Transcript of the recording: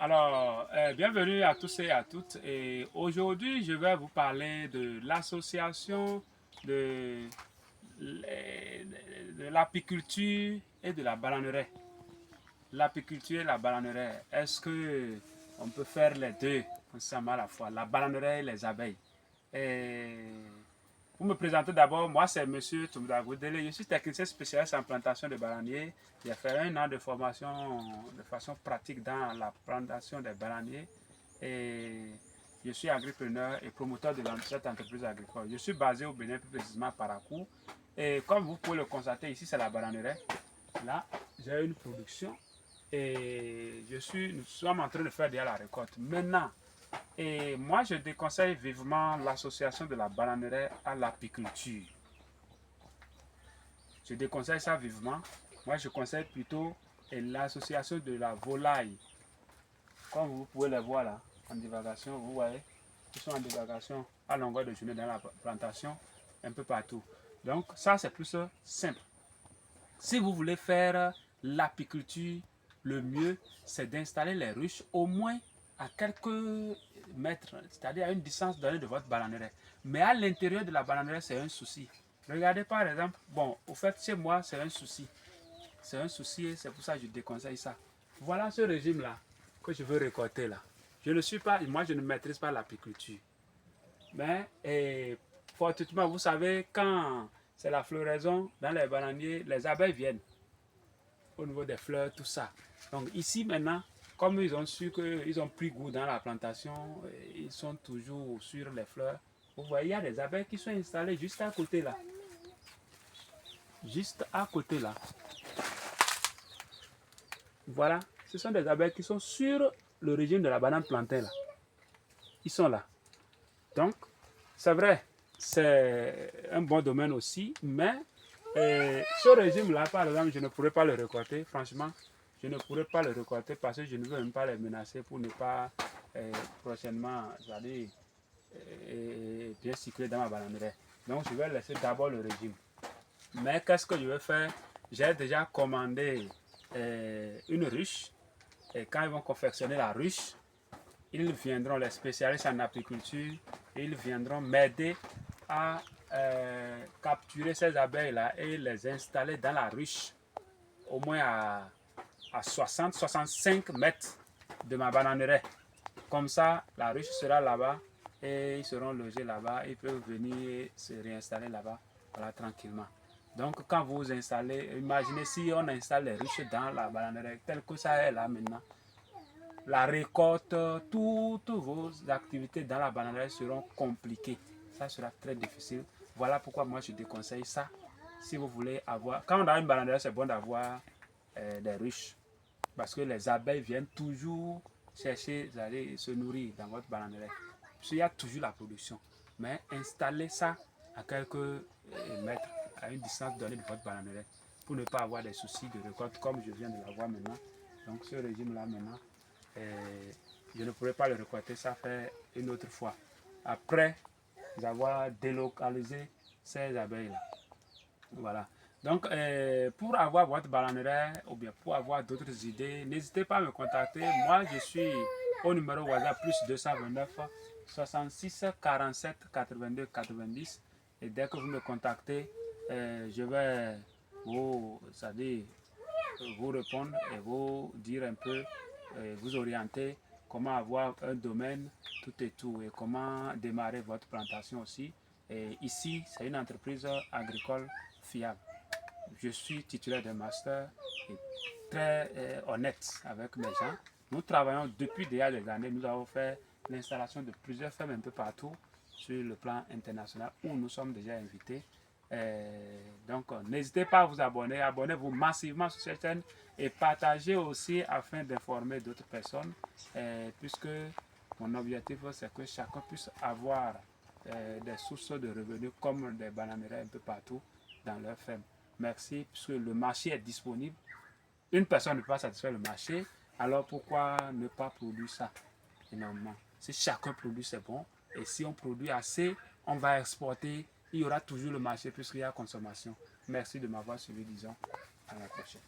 Bienvenue à tous et à toutes. Et aujourd'hui, je vais vous parler de l'association de, de l'apiculture et de la bananerie. L'apiculture et la bananerie, est-ce que on peut faire les deux ensemble à la fois, la bananerie et les abeilles? Et pour me présenter d'abord, moi c'est Monsieur Toumda Goudele, je suis technicien spécialiste en plantation de bananiers. J'ai fait 1 an de formation de façon pratique dans la plantation des bananiers et je suis agripreneur et promoteur de cette entreprise agricole. Je suis basé au Bénin, plus précisément à Parakou. Et comme vous pouvez le constater, ici c'est la bananerie. Là, j'ai une production et nous sommes en train de faire déjà la récolte. Maintenant, et moi, je déconseille vivement l'association de la bananerie à l'apiculture. Je déconseille ça vivement. Moi, je conseille plutôt l'association de la volaille. Comme vous pouvez le voir là, en divagation, vous voyez, ils sont en divagation à longueur de journée dans la plantation, un peu partout. Donc, ça, c'est plus simple. Si vous voulez faire l'apiculture, le mieux, c'est d'installer les ruches au moins à quelques mètres, c'est-à-dire à une distance donnée de votre bananerie. Mais à l'intérieur de la bananerie, c'est un souci. Regardez par exemple, bon, au fait, chez moi, c'est un souci. C'est un souci et c'est pour ça que je déconseille ça. Voilà ce régime-là que je veux récolter là. Moi, je ne maîtrise pas l'apiculture. Mais, fortuitement, vous savez, quand c'est la floraison dans les bananiers, les abeilles viennent au niveau des fleurs, tout ça. Donc ici maintenant, comme ils ont su qu'ils ont pris goût dans la plantation, ils sont toujours sur les fleurs. Vous voyez, il y a des abeilles qui sont installées juste à côté là. Juste à côté là. Voilà, ce sont des abeilles qui sont sur le régime de la banane plantain là. Ils sont là. Donc, c'est vrai, c'est un bon domaine aussi, mais ce régime-là, par exemple, je ne pourrais pas le récolter, franchement. Je ne pourrais pas le récolter parce que je ne veux même pas les menacer pour ne pas prochainement, j'allais bien circuler dans ma bananerie. Donc, je vais laisser d'abord le régime. Mais qu'est-ce que je vais faire? J'ai déjà commandé une ruche. Et quand ils vont confectionner la ruche, ils viendront, les spécialistes en apiculture, ils viendront m'aider à capturer ces abeilles-là et les installer dans la ruche, au moins à 60-65 mètres de ma bananerie. Comme ça, la ruche sera là-bas et ils seront logés là-bas. Ils peuvent venir se réinstaller là-bas, voilà, tranquillement. Donc, quand vous installez, imaginez si on installe les ruches dans la bananerie, tel que ça est là maintenant, la récolte, toutes vos activités dans la bananerie seront compliquées. Ça sera très difficile. Voilà pourquoi moi je déconseille ça. Si vous voulez avoir, quand on a une bananerie, c'est bon d'avoir des ruches. Parce que les abeilles viennent toujours chercher, d'aller se nourrir dans votre bananerie. Parce qu'il y a toujours la production. Mais installez ça à quelques mètres, à une distance donnée de votre bananerie, pour ne pas avoir des soucis de récolte comme je viens de l'avoir maintenant. Donc ce régime-là maintenant, je ne pourrais pas le récolter, ça fait une autre fois. Après avoir délocalisé ces abeilles-là. Voilà. Donc, pour avoir votre bananerie ou bien pour avoir d'autres idées, n'hésitez pas à me contacter. Moi, je suis au numéro WhatsApp plus 229 66 47 82 90. Et dès que vous me contactez, je vais vous, vous répondre et vous dire un peu, vous orienter comment avoir un domaine, tout et tout, et comment démarrer votre plantation aussi. Et ici, c'est une entreprise agricole fiable. Je suis titulaire d'un master et très honnête avec mes gens. Nous travaillons depuis déjà des années. Nous avons fait l'installation de plusieurs fermes un peu partout sur le plan international où nous sommes déjà invités. Donc, n'hésitez pas à vous abonner. Abonnez-vous massivement sur cette chaîne et partagez aussi afin d'informer d'autres personnes. Puisque mon objectif, c'est que chacun puisse avoir des sources de revenus comme des bananeries un peu partout dans leur ferme. Merci, puisque le marché est disponible. Une personne ne peut pas satisfaire le marché, alors pourquoi ne pas produire ça énormément? Si chacun produit, c'est bon. Et si on produit assez, on va exporter. Il y aura toujours le marché puisqu'il y a consommation. Merci de m'avoir suivi, disons. À la prochaine.